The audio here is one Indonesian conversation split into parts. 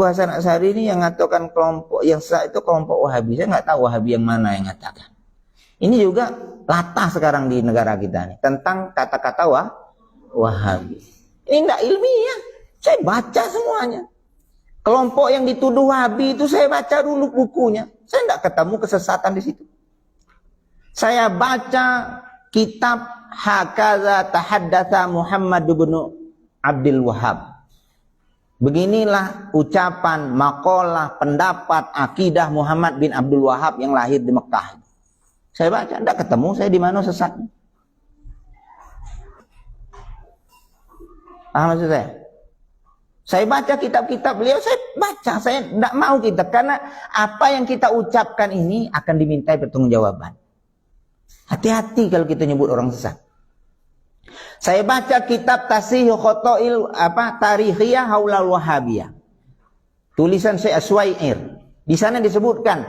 Hasan Asy'ari ini yang mengatakan kelompok yang sesat itu kelompok Wahabi. Saya nggak tahu Wahabi yang mana yang mengatakan. Ini juga latah sekarang di negara kita nih tentang kata-kata Wahabi. Ini tidak ilmiah. Saya baca semuanya. Kelompok yang dituduh Wahabi itu saya baca dulu bukunya. Saya tidak ketemu kesesatan di situ. Saya baca kitab Hakaza Tahaddatsa Muhammad bin Abdul Wahhab. Beginilah ucapan, makalah, pendapat, akidah Muhammad bin Abdul Wahhab yang lahir di Mekah. Saya baca, tidak ketemu saya di mana sesatnya. Maksud saya baca kitab-kitab beliau, saya baca, saya tidak mau kitab karena apa yang kita ucapkan ini akan dimintai pertanggungjawaban. Hati-hati kalau kita nyebut orang sesat. Saya baca kitab Tasihih Khotoil Tarikhiyah Haulal Wahabiyah. Tulisan Syekh Aswair. Di sana disebutkan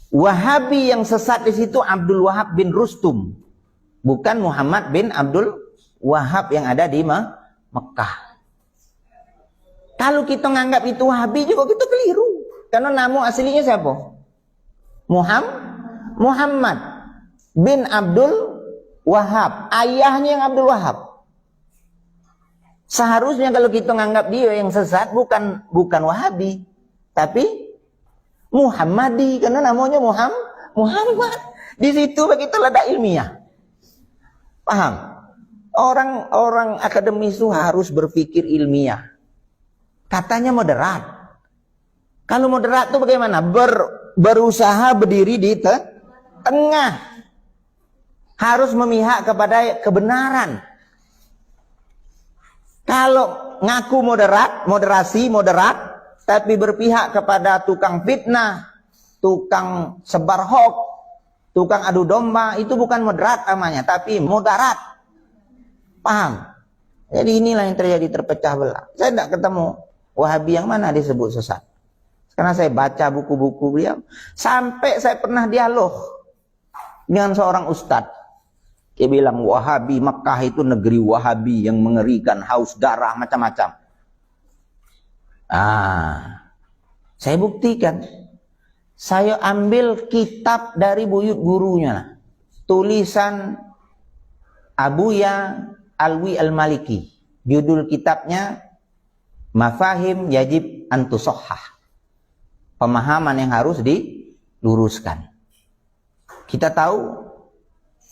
Wahabi yang sesat di situ Abdul Wahhab bin Rustum, bukan Muhammad bin Abdul Wahhab yang ada di Mekah. Kalau kita nganggap itu Wahabi juga kita keliru. Karena nama aslinya siapa? Muhammad bin Abdul Wahhab, ayahnya yang Abdul Wahhab. Seharusnya kalau kita nganggap dia yang sesat bukan Wahabi, tapi Muhammadi, karena namanya Muhammad. Di situ begitu ada ilmiah. Paham? Orang akademis itu harus berpikir ilmiah. Katanya moderat. Kalau moderat itu bagaimana? Berusaha berdiri di tengah. Harus memihak kepada kebenaran. Kalau ngaku moderat, tapi berpihak kepada tukang fitnah, tukang sebar hoax, tukang adu domba, itu bukan moderat namanya, tapi mudarat. Paham? Jadi inilah yang terjadi, terpecah belah. Saya tidak ketemu Wahabi yang mana disebut sesat. Karena saya baca buku-buku beliau, sampai saya pernah dialog dengan seorang ustadz. Dia bilang Wahabi Mekah itu negeri Wahabi yang mengerikan, haus darah, macam-macam. Saya buktikan. Saya ambil kitab dari buyut gurunya. Tulisan Abuya Alwi Al-Maliki. Judul kitabnya Mafahim Yajib Antusohhah. Pemahaman yang harus diluruskan. Kita tahu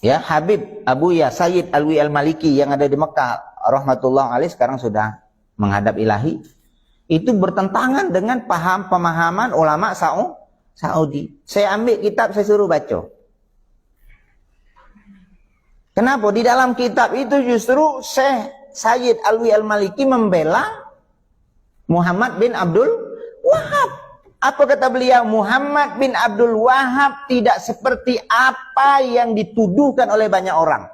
ya, Habib Abuya Sayyid Alwi Al-Maliki yang ada di Mekah rahmatullah alaih sekarang sudah menghadap ilahi, itu bertentangan dengan pemahaman ulama Saudi. Saya ambil kitab, saya suruh baca. Kenapa? Di dalam kitab itu justru Syekh Sayyid Alwi Al-Maliki membela Muhammad bin Abdul Wahhab. Apa kata beliau? Muhammad bin Abdul Wahhab tidak seperti apa yang dituduhkan oleh banyak orang.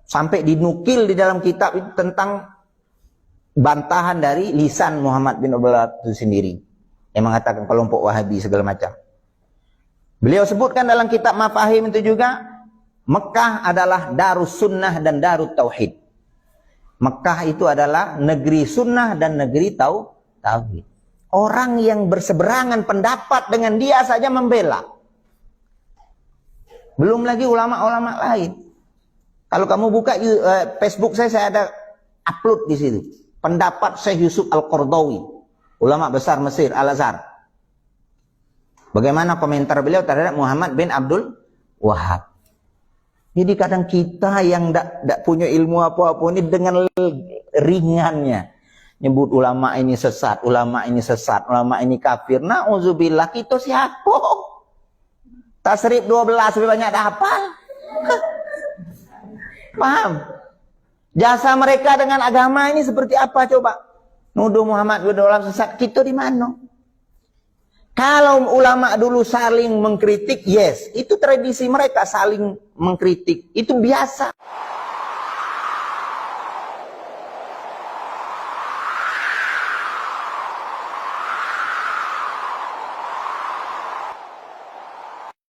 Sampai dinukil di dalam kitab itu tentang bantahan dari lisan Muhammad bin Abdul Wahhab itu sendiri. Yang mengatakan kelompok Wahabi segala macam. Beliau sebutkan dalam kitab Mafahim itu juga, Mekah adalah Darus Sunnah dan Darut Tauhid. Mekah itu adalah negeri sunnah dan negeri tauhid. Orang yang berseberangan pendapat dengan dia saja membela. Belum lagi ulama-ulama lain. Kalau kamu buka Facebook saya ada upload di situ. Pendapat Syekh Yusuf Al-Qardawi, ulama besar Mesir, Al-Azhar. Bagaimana komentar beliau terhadap Muhammad bin Abdul Wahhab. Jadi kadang kita yang tidak punya ilmu apa-apa ini dengan ringannya nyebut ulama ini sesat, ulama ini sesat, ulama ini kafir. Na'udzubillah, kita siapa? Tasrif 12 lebih banyak dah hafal. Paham? Jasa mereka dengan agama ini seperti apa coba? Nuduh Muhammad bin Abdul Wahhab sesat, kita di mana? Kalau ulama dulu saling mengkritik, yes, itu tradisi mereka saling mengkritik, itu biasa.